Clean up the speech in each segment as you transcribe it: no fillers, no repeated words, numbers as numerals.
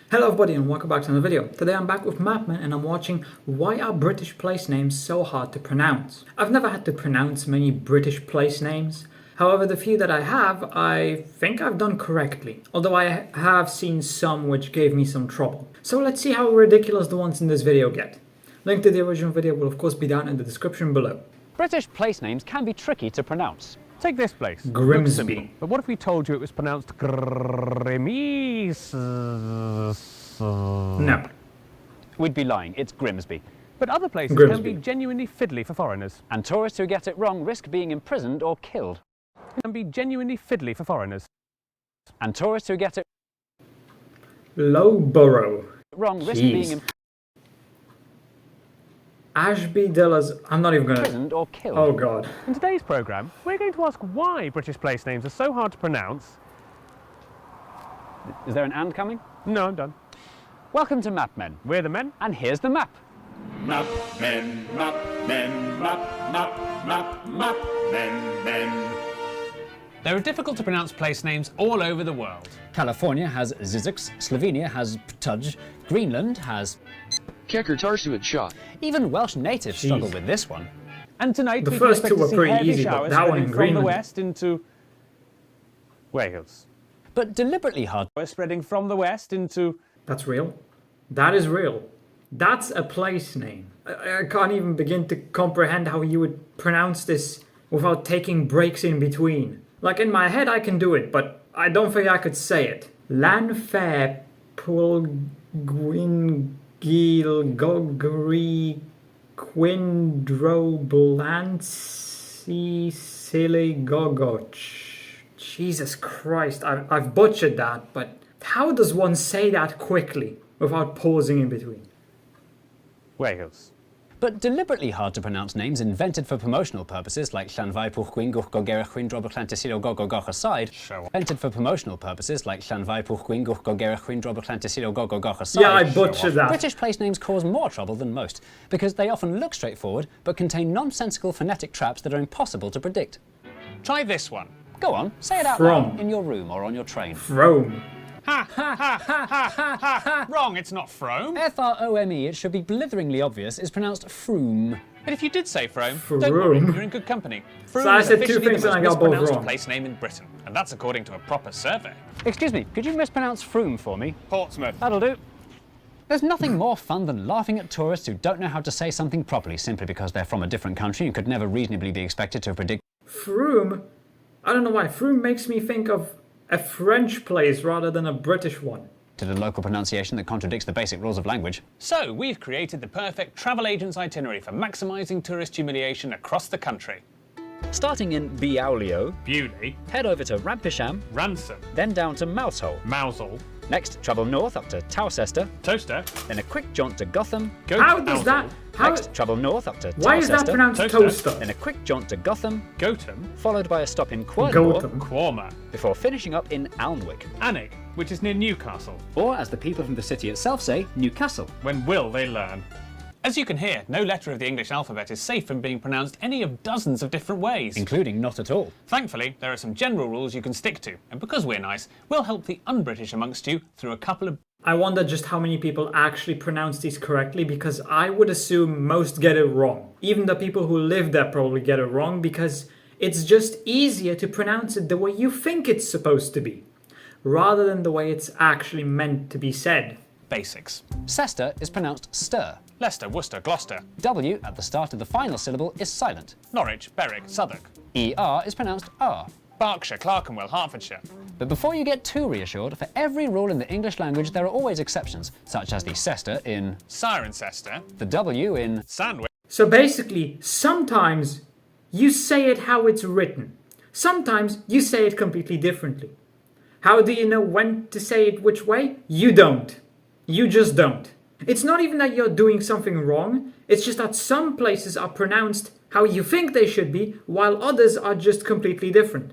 Hello everybody and welcome back to another video. Today I'm back with Mapman and I'm watching why are British place names so hard to pronounce. I've never had to pronounce many British place names. However, the few that I think I've done correctly. Although I have seen some which gave me some trouble. So let's see how ridiculous the ones in this video get. Link to the original video will of course be down in the description below. British place names can be tricky to pronounce. Take this place. Grimsby. But what if we told you it was pronounced Grimis? No. We'd be lying, it's Grimsby. But other places Grimsby can be genuinely fiddly for foreigners. And tourists who get it wrong risk being imprisoned or killed. Can be genuinely fiddly for foreigners. And tourists who get it Loughborough. wrong risk Jeez. being Ashby Dillas. I'm not even gonna. imprisoned or killed. Oh god. In today's programme, we're going to ask why British place names are so hard to pronounce. Is there an and coming? No, I'm done. Welcome to Mapmen. We're the men. And here's the map. Map men, map men, map men. There are difficult to pronounce place names all over the world. California has Zizix, Slovenia has Ptuj, Greenland has... Kekertarsuit shot. Even Welsh natives struggle with this one. And tonight The we can first expect two to were see pretty heavy easy, but showers that one spreading in from the Greenland. west into Wales. But deliberately hard. We're spreading from the west into... That's real. That is real. That's a place name. I can't even begin to comprehend how you would pronounce this without taking breaks in between. Like in my head I can do it, but I don't think I could say it. Lanfair Pulgwingil Gogri Quindroblancy Siligogoch. Jesus Christ, I've butchered that, but how does one say that quickly without pausing in between? Wales. But deliberately hard to pronounce names invented for promotional purposes like Llanfai Pwchgwyn Gwchgogera Chwindroboclantisilio Gogogoch aside. Invented for promotional purposes like Llanfai Pwchgwyn Gwchgogera Chwindroboclantisilio Gogogoch aside. Yeah, I butchered that. British place names cause more trouble than most because they often look straightforward but contain nonsensical phonetic traps that are impossible to predict. Try this one. Go on, say it out From. loud in your room or on your train. Frome. Wrong, it's not Frome. Frome, it should be blitheringly obvious, is pronounced Froome. But if you did say Frome, don't worry, Frome. you're in good company. Frome So I is said two officially things the and most I got both mispronounced wrong. place name in Britain, and that's according to a proper survey. Excuse me, could you mispronounce Froome for me? Portsmouth. That'll do. There's nothing more fun than laughing at tourists who don't know how to say something properly simply because they're from a different country and could never reasonably be expected to predict. Frome? I don't know why. Frome makes me think of a French place rather than a British one. A local pronunciation that contradicts the basic rules of language. So, we've created the perfect travel agent's itinerary for maximising tourist humiliation across the country. Starting in Biaulio, Beauty, head over to Rampisham, Ransom, then down to Mousehole. Mousehole, Next, travel north up to Towcester, Toaster, then a quick jaunt to Gotham. Goat How does that... How, Next, travel north up to why is that Towcester, pronounced Toaster? toaster? then a quick jaunt to Gotham, Gotham, followed by a stop in Quernmore, Gotham. Quorma, before finishing up in Alnwick. Annick, which is near Newcastle. Or, as the people from the city itself say, Newcastle. When will they learn? As you can hear, no letter of the English alphabet is safe from being pronounced any of dozens of different ways. Including not at all. Thankfully, there are some general rules you can stick to, and because we're nice, we'll help the un-British amongst you through a couple of... I wonder just how many people actually pronounce these correctly because I would assume most get it wrong. Even the people who live there probably get it wrong because it's just easier to pronounce it the way you think it's supposed to be, rather than the way it's actually meant to be said. basics. Cester is pronounced stir. Leicester, Worcester, Gloucester. W at the start of the final syllable is silent. Norwich, Berwick, Southwark. ER is pronounced R. Berkshire, Clerkenwell, Hertfordshire. But before you get too reassured, for every rule in the English language there are always exceptions, such as the Cester in, Cirencester. the W in, Sandwich. So basically, sometimes you say it how it's written. Sometimes you say it completely differently. How do you know when to say it which way? You don't. You just don't. It's not even that you're doing something wrong, it's just that some places are pronounced how you think they should be, while others are just completely different.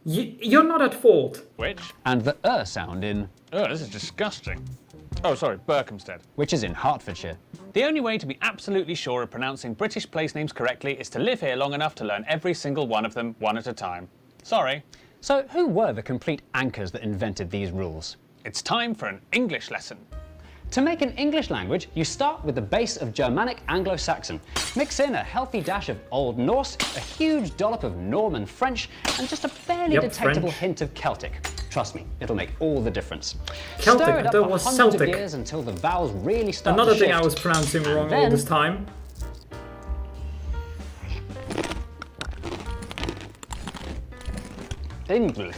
You're not at fault. Which? and the sound in, Oh, this is disgusting. Oh, sorry, Berkhamsted. which is in Hertfordshire. The only way to be absolutely sure of pronouncing British place names correctly is to live here long enough to learn every single one of them, one at a time. Sorry. So who were the complete anchors that invented these rules? It's time for an English lesson. To make an English language, you start with the base of Germanic Anglo-Saxon. Mix in a healthy dash of Old Norse, a huge dollop of Norman French, and just a barely detectable hint of Celtic. Trust me, it'll make all the difference. Celtic, Stir it up that for was hundreds of Celtic. years until the vowels really start Another to thing shift. I was pronouncing wrong all then- this time. English.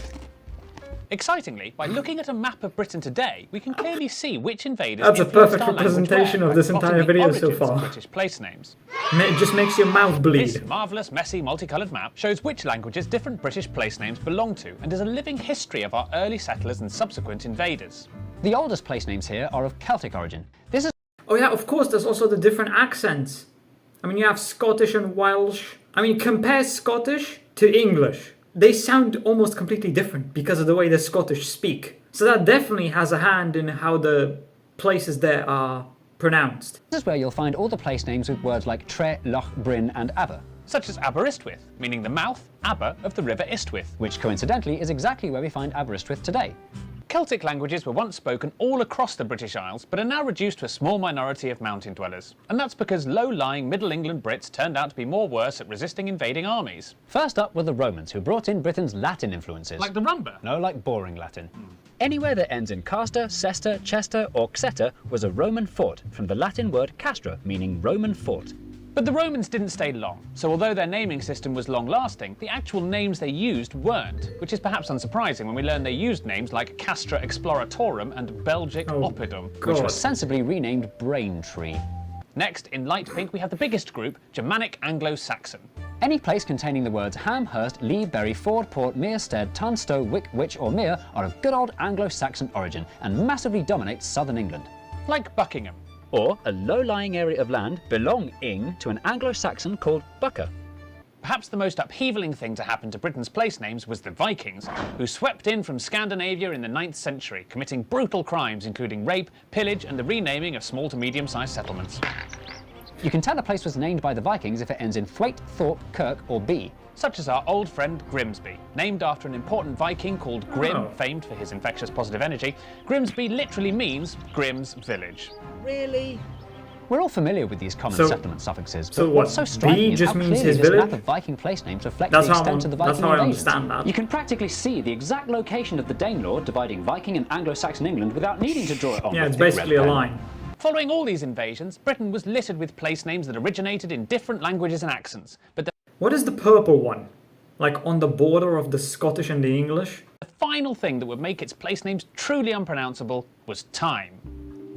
Excitingly, by looking at a map of Britain today, we can clearly see which invaders That's a influenced perfect our language representation where, of this by plotting entire the video so origins of far. British place names. It just makes your mouth This bleed. marvellous, messy, multicoloured map shows which languages different British place names belong to and is a living history of our early settlers and subsequent invaders. The oldest place names here are of Celtic origin. This is Oh yeah, of course, there's also the different accents. I mean, you have Scottish and Welsh. I mean, compare Scottish to English. They sound almost completely different because of the way the Scottish speak. So that definitely has a hand in how the places there are pronounced. This is where you'll find all the place names with words like Tre, Loch, Bryn and Aber, Such as Aberystwyth, meaning the mouth, Aber, of the River Istwyth. which coincidentally is exactly where we find Aberystwyth today. Celtic languages were once spoken all across the British Isles, but are now reduced to a small minority of mountain dwellers. And that's because low-lying Middle England Brits turned out to be more worse at resisting invading armies. First up were the Romans, who brought in Britain's Latin influences. Like the rumba. No, like boring Latin. Anywhere that ends in castor, cester, chester or xeter was a Roman fort, from the Latin word castra, meaning Roman fort. But the Romans didn't stay long, so although their naming system was long-lasting, the actual names they used weren't, which is perhaps unsurprising when we learn they used names like Castra Exploratorum and Belgic Oppidum. Which God. was sensibly renamed Braintree. Next, in light pink, we have the biggest group, Germanic Anglo-Saxon. Any place containing the words Ham, Hurst, Lee, Bury, Ford, Port, Mere, Stead, Tunstall, Wick, Witch or Mere are of good old Anglo-Saxon origin and massively dominate southern England. Like Buckingham. Or a low-lying area of land belonging to an Anglo-Saxon called Bucca. Perhaps the most upheavaling thing to happen to Britain's place names was the Vikings, who swept in from Scandinavia in the 9th century, committing brutal crimes including rape, pillage and the renaming of small to medium-sized settlements. You can tell a place was named by the Vikings if it ends in Thwaite, Thorpe, Kirk or B. Such as our old friend Grimsby, named after an important Viking called Grim, Oh. famed for his infectious positive energy. Grimsby literally means Grim's village. Really? We're all familiar with these common So- settlement suffixes, but so what's what, so striking B is just how means clearly his this village? map of Viking place names reflects That's the how extent of the that's Viking how I invasions. understand that. You can practically see the exact location of the Danelaw dividing Viking and Anglo-Saxon England without needing to draw it on Yeah, with it's thick red basically a pen. line. Following all these invasions, Britain was littered with place names that originated in different languages and accents. But the What is the purple one? Like on the border of the Scottish and the English? final thing that would make its place names truly unpronounceable was time.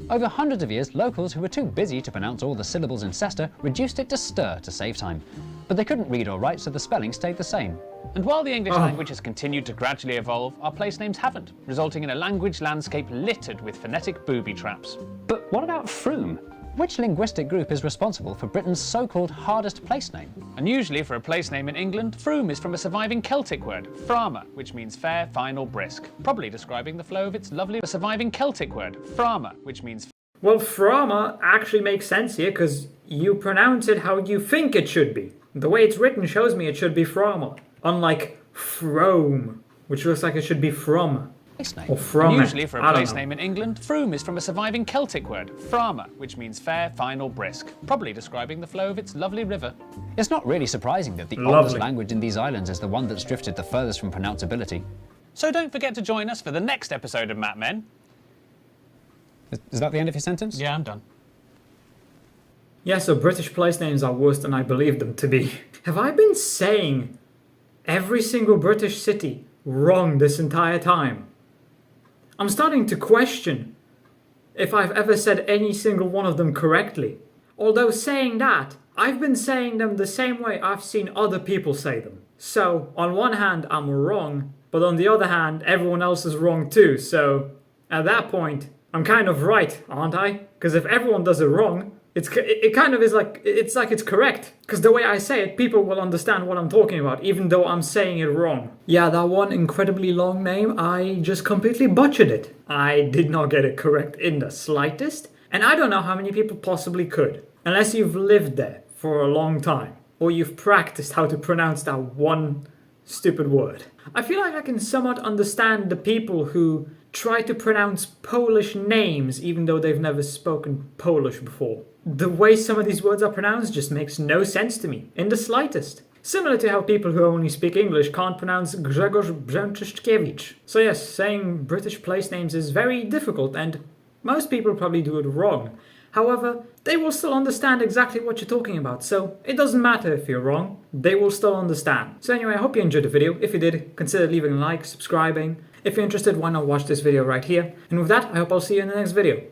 Over hundreds of years, locals who were too busy to pronounce all the syllables in Cester reduced it to stir to save time. But they couldn't read or write, so the spelling stayed the same. And while the English language has continued to gradually evolve, our place names haven't, resulting in a language landscape littered with phonetic booby traps. But what about Froome? Which linguistic group is responsible for Britain's so-called hardest place name? Unusually for a place name in England, Froome is from a surviving Celtic word, frama, which means fair, fine or brisk, probably describing the flow of its lovely surviving Celtic word, frama, which means Well, Frama actually makes sense here because you pronounce it how you think it should be. The way it's written shows me it should be Frama, unlike Frome, which looks like it should be from Place name. or from. Unusually for I a don't place know. name in England, Froome is from a surviving Celtic word, frama, which means fair, fine or brisk, probably describing the flow of its lovely river. It's not really surprising that the Lovely. oldest language in these islands is the one that's drifted the furthest from pronounceability. So don't forget to join us for the next episode of Map Men. Is that the end of your sentence? Yeah, I'm done. Yeah, so British place names are worse than I believe them to be. Have I been saying every single British city wrong this entire time? I'm starting to question if I've ever said any single one of them correctly. Although saying that, I've been saying them the same way I've seen other people say them. So, on one hand, I'm wrong, but on the other hand, everyone else is wrong too. So, at that point, I'm kind of right, aren't I? Because if everyone does it wrong, it kind of is like it's correct. Because the way I say it, people will understand what I'm talking about, even though I'm saying it wrong. Yeah, that one incredibly long name, I just completely butchered it. I did not get it correct in the slightest, and I don't know how many people possibly could. Unless you've lived there for a long time, or you've practiced how to pronounce that one stupid word. I feel like I can somewhat understand the people who try to pronounce Polish names even though they've never spoken Polish before. The way some of these words are pronounced just makes no sense to me, in the slightest. Similar to how people who only speak English can't pronounce Grzegorz Brzęczyszkiewicz. So yes, saying British place names is very difficult and most people probably do it wrong. However, they will still understand exactly what you're talking about, so it doesn't matter if you're wrong, they will still understand. So anyway, I hope you enjoyed the video. If you did, consider leaving a like, subscribing. If you're interested, why not watch this video right here? And with that, I hope I'll see you in the next video.